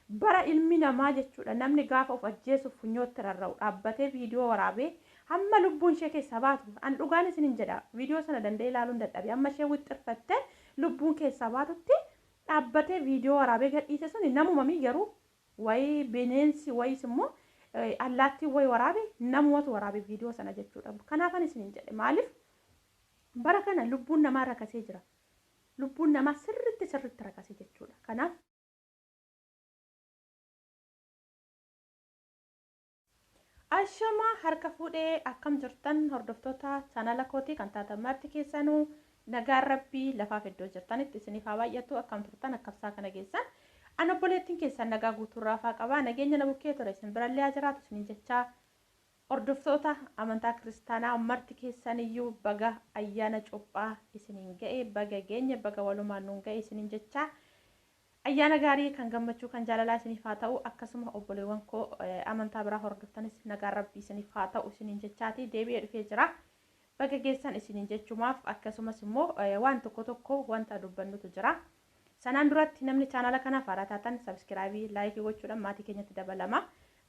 bara ilmi namaa jechuudha namni gaafa of ajjeesuuf funyootti rarra'u dhaabbatee viidiyoo waraabee hamma lubbuun ishee keessaa baatu an dhugaan isinin jedha viidiyoo sana danda'ee ilaaluun dadhabe amma ishee wixxirfattee lubbuun keessaa baatutti dhaabbatee viidiyoo waraabee gadhiise suni namumamii garuu wayii bineensi wayiis immoo allaattii wayii waraabe namumatu waraabe viidiyoo sana jechuudha kanaafan isinin jedhe maaliif bara kana lubbuun namaa rakasee jira lubbuun namaa sirritti rakasee jechuudha kanaaf ashama harka fuudhee akkam jirtan hordoftoota chaanala kootii kan taatan marti keessanuu nagaan rabbii lafaaf iddoo jirtanitti isiniif haa baay'atu akkam turtan akkabsaa kana geessan an obboleettiin keessan nagaa guutuurraa faa qabaa nageenya na bukkee ture isin birallee haa jiraatu isiniin jechaa hordoftoota amantaa kiristaanaa marti keessaniyyuu baga ayyaana cuuphaa isiniin ga'e baga geenye baga walumaan nuun ga'e isiniin jechaa ayyaana gaarii kan gammachuu kan jaalalaa isiniif haa ta'u akkasuma obboleewwan koo amantaa biraa hordoftanis nagaan rabbii isiniif haa ta'u isiniin jechaati deebi'ee dhufee jira baga geessan isiniin jechumaaf akkasumas immoo waan tokko wanta dubbannutu jira sanaan duratti namni chaanala kanaaf haaraa taatan sabskiraabii laayikii gochuudhaan maatii keenyatti dabalama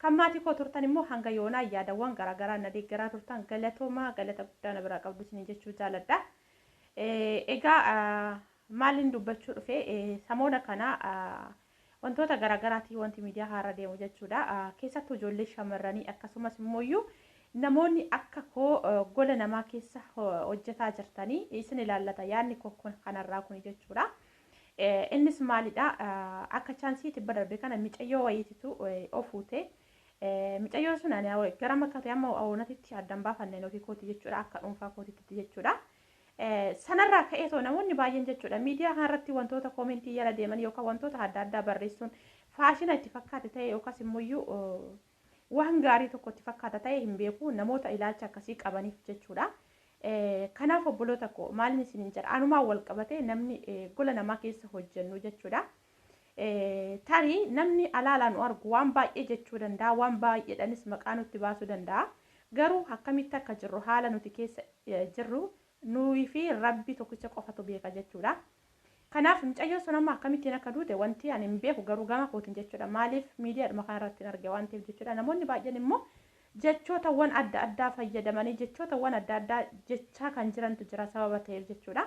kan maatii koo turtan immoo hanga yoonaa yaadawwan garaagaraa na deeggaraa turtan galatoomaa galata guddaa na biraa qabdu isiniin jechuu jaaladha egaa maalin dubbachuu dhufe samoona kana wantoota garaagaraati wanti miidiyaa haaraa deemu jechuudha keessattuu ijoollee shamarranii akkasumas immoo namoonni akka koo gola namaa keessa hojjetaa jirtanii isin ilaallata yaadni koo kanarraa kun jechuudha innis maalidha akka chaansii tibba darbe kana micayyoo wayiititu ofuute micayyoo sun gara makkate amma awwaalatitti addan baafanneen ofii kooti jechuudha akka dhuunfaa kootitti jechuudha sanarraa ka'ee too namoonni baay'een jechuudha miidiyaa kanarratti wantoota koomentii yala deeman yookaan wantoota adda addaa barreessuun faashina itti fakkaate ta'e yookaas immoo waan gaarii tokko itti fakkaata ta'e hin beeku namoota ilaalcha akkasii qabaniif jechuudha kanaaf obboloota koo maalin isiniin jedha anumaan wal qabate namni gola namaa keessa hojjennu jechuudha tarii namni alaalaan nu argu waan baay'ee jechuu danda'a waan baay'eedhanis maqaa nutti baasuu danda'a garuu akkamitti akka jirru haala nuti keessa jirru nuyi fi rabbi tokkicha qofatu beeka jechuudha kanaaf mucayyoo sun amma akkamittiin akka duute wanti ani hin beeku garuu gama kootiin jechuudha maaliif miidiyaadhuma kanarratti hin arge waan ta'eef jechuudha namoonni baay'een immoo jechootawwan adda addaa fayyadamanii jechootawwan adda addaa jechaa kan jirantu jira sababa ta'eef jechuudha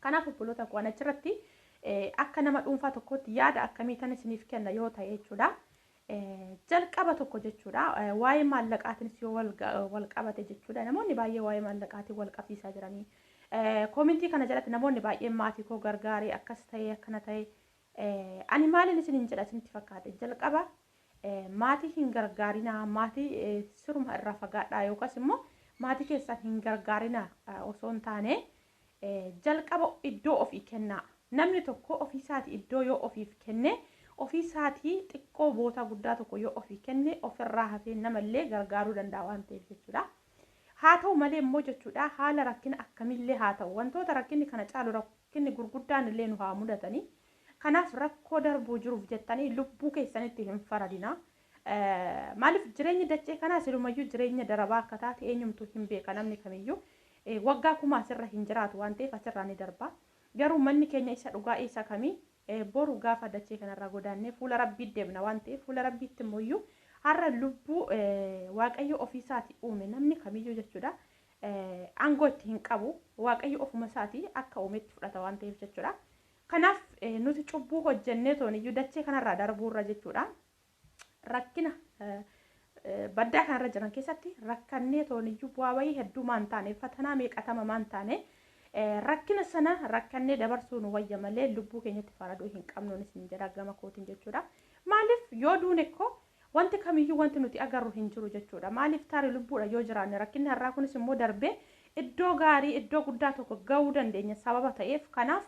kanaaf obboloota koo achirratti akka nama dhuunfaa tokkotti yaada akkamiitan isiniif kenna yoo ta'e jechuudha jalqaba tokko jechuudha waa'ee maallaqaatiinis yoo wal qabate jechuudha namoonni baay'ee waa'ee maallaqaatiin wal qabsiisaa jiranii koomentii kana jalatti namoonni baay'een maatii koo gargaaree akkas ta'ee akkana ta'ee ani maalin isiniin jedha isinitti fakkaate jalqaba maatii hin gargaarinaa maatii siruma irraa fagaadhaa yookaas immoo maatii keessan hin gargaarinaa osoo hin taane jalqaba iddoo ofii kennaa namni tokko ofii isaatii iddoo yoo ofiif kenne ofii isaatii xiqqoo boota guddaa tokko yoo ofii kenne ofirraa hafee namallee gargaaruu danda'a waan ta'eef jechuudha haa ta'u malee immoo jechuudha haala rakkina akkamillee haa ta'u wantoota rakkinni kana caalu rakkinni gurguddaan illee nu haa mudatanii kanaaf rakkoo darbuu jiruuf jettanii lubbuu keessanitti hin faradina maaliif jireenyi dachee kanaa silumayyuu jireenya darabaa akka taate eenyumtuu hin beeka namni kamiyyuu waggaa kumaa asirra hin jiraatu waan ta'eef asirraa ni darba garuu manni keenya isa dhugaa isa kamii boru gaafa dachee kanarraa godaannee fuula rabbii deemna waan ta'eef fuula rabbiitti immoo har'a lubbuu waaqayyo ofiisaatii uume namni kamiyyuu jechuudha aangoo itti hin qabu waaqayyo ofuma isaatii akka uumetti fudhata waan ta'eef jechuudha kanaaf nuti cubbuu hojjennee tooniyyuu dachee kanarraa darbuurra jechuudha rakkina baddaa kanarra jiran keessatti rakkannee tooniyyuu bu'aa bayii hedduu maan taane fatanaa meeqatama maan taane rakkina sana rakkannee dabarsuu nu wayya malee lubbuu keenyatti faraduu hin qabnuun isin jedha gama kootiin jechuudha maaliif yoo duune ko wanti kamiyyuu wanti nuti agarru hin jiru jechuudha maaliif tarii lubbuudha yoo jiraanne rakkinni har'aa kunis immoo darbee iddoo gaarii iddoo guddaa tokko ga'uu dandeenya sababa ta'eef kanaaf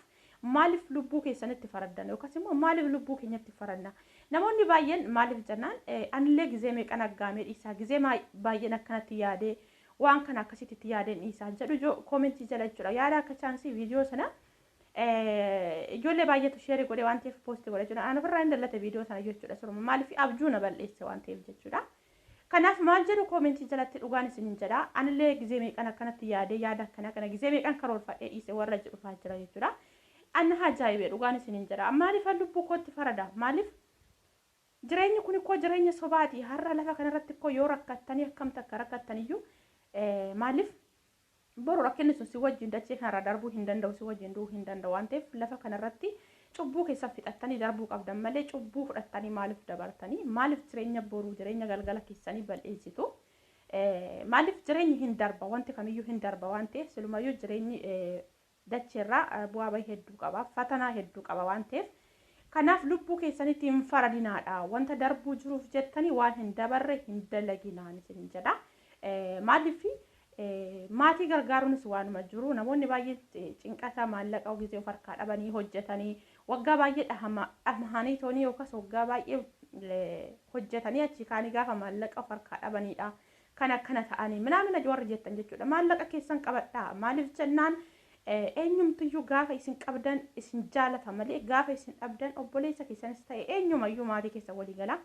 maaliif lubbuu keessanitti faraddan yookaas immoo maaliif lubbuu keenyatti faradna namoonni baay'een maaliif jennaan anillee gizee meeqan aggaamee dhiisaa gizee baay'een akkanatti yaadee waan kana akkasitti yaadeen dhiisaa jedhu koomentii jala jechuudha yaada akka chaansii viidiyoo sana ijoollee baay'eetu sheerii godhe waan ta'eef poostii godhe jechuudha ana ofirraa hin dallate viidiyoo sana jechuudha suruma maaliif abjuu na balleesse waan ta'eef jechuudha kanaaf maal jedhu koomentii jalatti dhugaan isiniin jedha anillee gizee meeqan akkanatti yaadee yaada akkana gizee meeqan karoorfadhee dhiise warra jedhu faa jira jechuudha anna ajaa'ibee dhugaan isiniin jedha maaliif lubbuu kootti farada maaliif jireenyi kun ikkoo jireenya sobaati har'a lafa kanarratti ikkoo yoo rakkattanii akkam takka rakkattaniyyuu maaliif boru rakkinni sun si wajjin dachee kanarra darbuu hin danda'u si wajjin du'uu hin danda'u waan ta'eef lafa kanarratti cubbuu keessa fixattanii darbuu qabdan malee cubbuu fudhattanii maaliif dabartanii maaliif jireenya boruu jireenya galgala keessanii bal'eessitu maaliif jireenyi hin darba wanti kamiyyuu hin darba waan ta'eef silumayyuu jireenyi dacheerraa bu'aa bahii hedduu qaba fatanaa hedduu qaba waan ta'eef kanaaf lubbuu keessanitti hin faradinaadha wanta darbuu jiruuf jettanii waan hin dabarre hin dalaginaan isin jedha maaliif maatii gargaaruunis waanuma jiru namoonni baay'ee cinqata maallaqa gisee of harkaa dhabanii hojjetanii waggaa baay'ee dhamahanii toonii yookaas waggaa baay'ee hojjetanii achi kaanii gaafa maallaqa of harkaa dhabanidha kan akkana ta'anii minaamina warri jettan jechuudha maallaqa keessan qabadhaa maaliif jennaan eenyumtuyyuu gaafa isin qabdan isin jaalata malee gaafa isin dhabdan obboleessa keessanis ta'e eenyumayyuu maatii keessa walii gala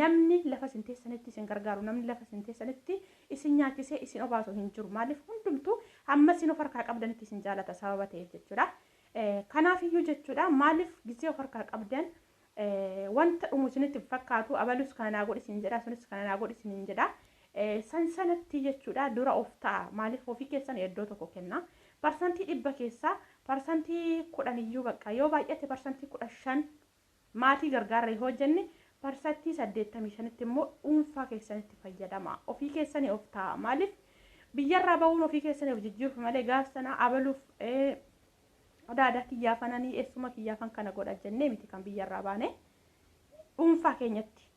namni lafa isin teessanitti isin gargaaru namni lafa isin teessanitti isin nyaachisee isin obaasu hin jiru maaliif hundumtuu hamma isin of harkaa qabdanitti isin jaalata sababa ta'eef jechuudha kanaafiyyuu jechuudha maaliif gisee of harkaa qabdan wanta dhumu isinitti fakkaatu abalus kana naa godhi isin jedha sunis kana naa godhi isin jedha sansanatti jechuudha dura of ta'a maaliif ofii keessan iddoo tokko kenna parsantii 100 keessaa parsantii 10 iyyuu bakka yoo baay'ate parsantii 15 maatii gargaarra yoo jenne parsantii 85tti immoo dhuunfaa keessanitti fayyadama ofii keessanii of ta'a maaliif biyyarraa ba'uun ofii keessanii of jijjiiruuf malee gaafsana abaluuf aadaa kiyyaafananii eessuma kiyyaafan kana godha jennee miti kan biyyarraa baane dhuunfaa keenyatti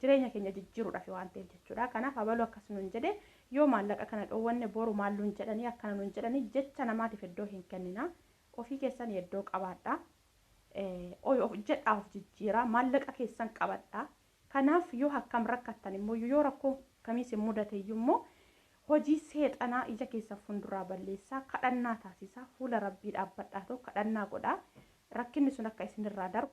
jireenya keenya jijjiiruudhaaf waan ta'eef jechuudha kanaaf abaluu akkas nuun jedhe yoo maallaqa kana dhoowwanne boru maalluun jedhanii akkana nuun jedhanii jecha namaatiif iddoo hin kennina ofii keessanii iddoo qabaadha of jedhaa of jijjiiraa maallaqa keessan qabadha kanaaf yoo akkam rakkattan immoo yoo rakkoo kamiis hin mudate immoo hojii seexanaa ija keessa funduraa balleessaa kadhannaa taasisaa fuula rabbii dhaabbadhaa kadhannaa godhaa rakkinni sun akka isinirraa darbu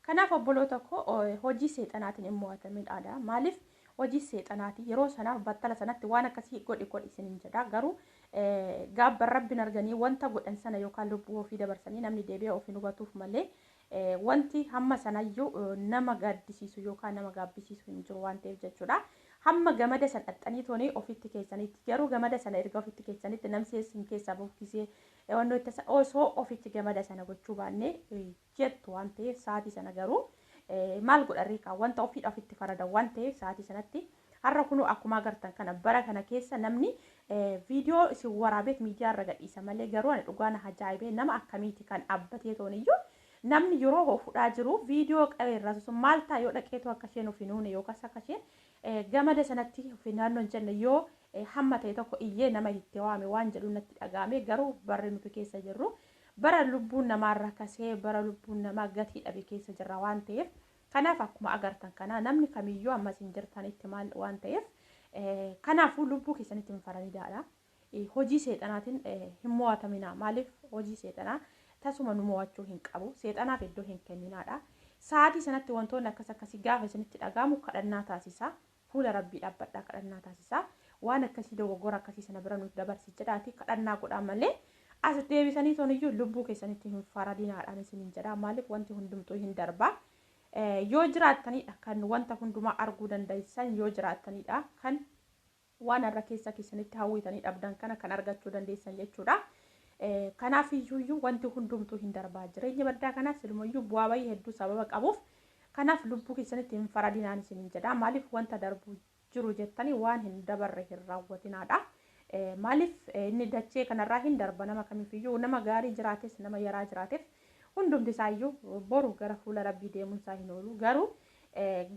kanaaf obboloota koo hojii seexanaatiin hin mo'atamidha maaliif hojii seexanaatii yeroo sanaaf battala sanatti waan akkasii godhi isinin jedha garuu gaabban rabbiin arganii wanta godhan sana yookaan lubbuu ofii dabarsanii namni deebi'ee ofii hubatuuf malee wanti hamma sanayyuu nama gaaddisiisu yookaan nama gaabbisiisu hin jiru waan ta'eef jechuudha hamma gamada san dhaxxanii toonii ofitti keessanitti garuu gamada sana erga ofitti keessanitti namni isin keessaa bukkisee wannoo itti osoo ofitti gamada sana gochuu baannee jettu waan ta'eef sa'aatii sana garuu maal godharree kaa wanta ofiidha ofitti faradan waan ta'eef sa'aatii sanatti har'a kunuu akkuma agartan kana bara kana keessa namni viidiyoo isin waraabeet miidiyaa irra gadhiisa malee garuu ani dhugaan ajaa'ibee nama akkamiiti kan dhaabbatee tooniyyuu namni yeroo fudhaa jiru viidiyoo qabeerraa sun maal ta'a yoo dhaqeetu akka isheen of hin uune yookaas akka isheen gamada sanatti of naannoon jenne yoo hamma ta'e tokko iyyee nama itti waame waan jedhu natti dhagaame garuu barri nuti keessa jirru bara lubbuun namaarra kasee bara lubbuun namaa gatii dhabe keessa jirra waan ta'eef kanaaf akkuma agartan kana namni kamiyyuu ammas hin jirtanitti maal waan ta'eef kanaafuu lubbuu keessanitti hin faraniidha hojii seexanaatiin hin mo'atamina maaliif hojii seexanaa tasuma nu mo'achuu hin qabu seexanaaf iddoo hin kenninaadha sa'aatii sanatti wantoonni akkasii gaafa isinitti dhagaamu kadhannaa taasisaa fuula rabbii dhaabbadhaa kadhannaa taasisaa waan akkasii dogoggora akkasii sana bira nuti dabarsi jedhaati kadhannaa godhaa malee as deebisanii tooniyyuu lubbuu keessanitti hin faradinaadhaan isinin jedha maaliif wanti hundumtuu hin darba yoo jiraatanidha kan wanta hundumaa arguu dandeessan yoo jiraatanidha kan waan irra keessa keessanitti hawwitanii dhabdan kana kan argachuu dandeessan jechuudha kanaaf iyyuu wanti hundumtuu hin darbaa jireenya baddaa kanaas ilmuyyuu bu'aa bahii hedduu sababa qabuuf kanaaf lubbuu keessanitti hin faradinaan isinin jedha maaliif wanta darbuu jiru jettanii waan hin dabarre hin raawwatinaadha maaliif inni dachee kanarraa hin darba nama kamiifiyyuu nama gaarii jiraates nama yaraa jiraateef hundumti isaayyuu boru gara fuula rabbii deemuun isaa hin oolu garuu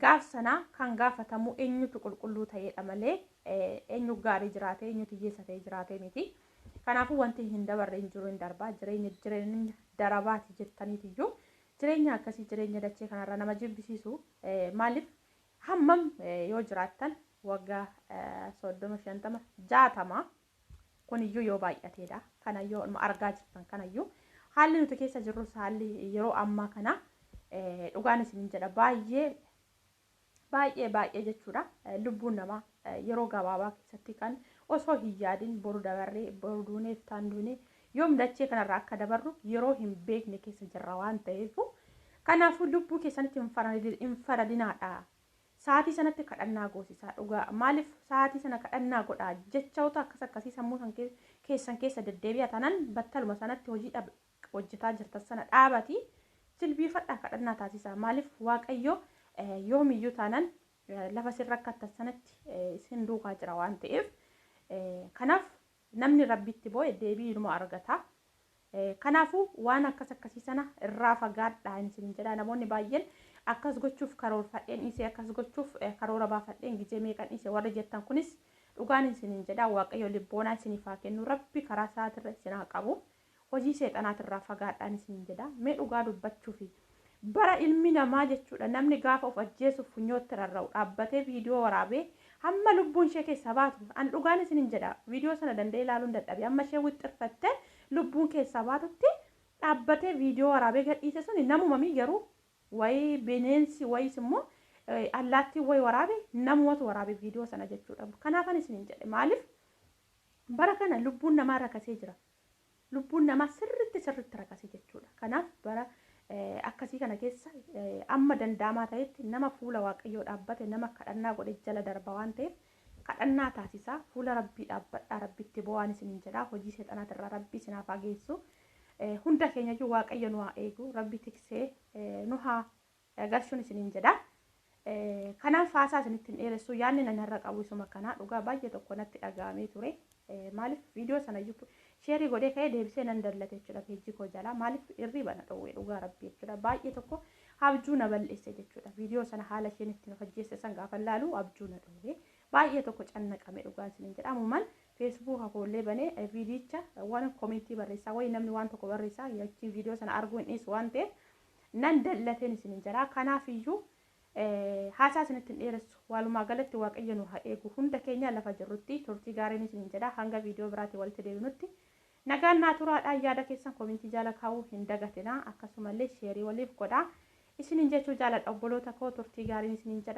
gaaf sanaa kan gaafatamu eenyutu qulqulluu ta'eedha malee eenyu gaarii jiraate eenyutu hiyyeessa ta'e jiraate miti kanaafuu wanti hin dabarre hin jiru hin darbaa jireenya darabaati jettaniitiyyuu jireenya akkasii jireenya dachee kanarra nama jibbisiisu maaliif hammam yoo jiraattan waggaa 30 50 60 kuniyyuu yoo baay'ateedha kanayyuu argaa jirtan kanayyuu haalli nuti keessa jirrus haalli yeroo ammaa kana dhugaan isin jedha baay'ee jechuudha lubbuun namaa yeroo gabaabaa keessatti kan osoo hin yaadin boru dabarree boru duunee iftaan duunee yoom dachee kanarraa akka dabarru yeroo hin beekne keessa jirra waan ta'eef Kanaafuu lubbuu keessanitti hin faradinaadha. Sa'aatii sanatti kadhannaa goosisaa dhugaa. Maaliif sa'aatii sana kadhannaa godhaa jechoota akkasii sammuu keessan keessa deddeebi'a tanan battaluma sanatti hojii hojjetaa jirtan sana dhaabati jilbiifadhaa kadhannaa taasisaa. Maaliif waaqayyo yoomiyyuu tanan lafa sirra rakkattan sanatti isin duukaa jira waan ta'eef kanaaf namni rabbitti boo'e deebii inuma argata. Kanaafuu waan akkasii sana irraa fagaadhaa isin jedha. Namoonni baay'een akkas gochuuf karoorfadheen isee akkas gochuuf karoora baafadheen gizee meeqan isee warri jettan kunis dhugaan isin jedha. Waaqayyo libboonaa isiniif haa kennu. Rabbi karaa isaatirra isin haa qabu. Hojii seexanaatirraa fagaadhaan isin jedha. Mee dhugaa dubbachuufi bara ilmi namaa jechuudha namni gaafa of ajjeesuuf funyootti rarra'u dhaabbatee viidiyoo waraabee hamma lubbuun ishee keessa baatu an dhugaan isin jedha. Viidiyoo sana danda'ee ilaaluun dadhabe amma ishee wixxirfattee lubbuun keessa baatutti dhaabbatee viidiyoo waraabee gadhiise suni namumamii garuu wayi bineensi wayis immoo allaattii wayi waraabe namumatu waraabe viidiyoo sana jechuudha. Kanaafan isin jedhe maaliif bara kana lubbuun namaa rakasee jira. Lubbuun namaa sirritti rakasee jechuudha. Kanaaf bara akkasii kana keessa amma danda'amaa ta'etti nama fuula waaqayyoo dhaabbate nama kadhannaa godhe jala darba waan ta'eef kadhannaa taasisaa fuula rabbii dhaabbadhaa rabbitti bo'aan isin jedha. Hojii seexanaatirraa rabbii isinaaf haa geessu. Hunda keenyayyuu waaqayyo nu haa eegu rabbi tiksee nu haa galchuun isin jedha. Kanaaf haasaa isinitti hin dheeressu yaadni nan irra qabu isuma kanaa dhugaa baay'ee tokko natti dhaga'amee ture. Maaliif viidiyoo sana iyyuu sheerii godhee ka'ee deebisee nan dallate jechuudha peejii koo jalaa. Maaliif irriba na dhowwee dhugaa rabbii jechuudha. Baay'ee tokko abjuu na bal'eesse jechuudha. Viidiyoo sana haala isheen ittiin of ajjeesse san gaafa laalu abjuu na dhowwee baay'ee tokko cannaqame dhugaan isin jedha. Ammumaan feesbuuka koollee banee viidiyicha waan koomentii barreessaa wayi namni waan tokko barreessaa yachiin viidiyoo sana arguu hin dhiisu waan ta'eef nan dallateen isin jedha. Kanaafiyyuu haasaa isinitti hin dheeressu. Walumaa galatti waaqayyo nu haa eegu. Hunda keenya lafa jirrutti turtii gaariin isin jedha. Hanga viidiyoo biraatti walitti deebinutti nagaan naa turaadhaa. Yaada keessan koomentii jala kaa'uu hin dagatinaa. Akkasumallee sheerii waliif godhaa. Isinin jechuu jaaladha obboloota koo turtii gaariin isin jedha.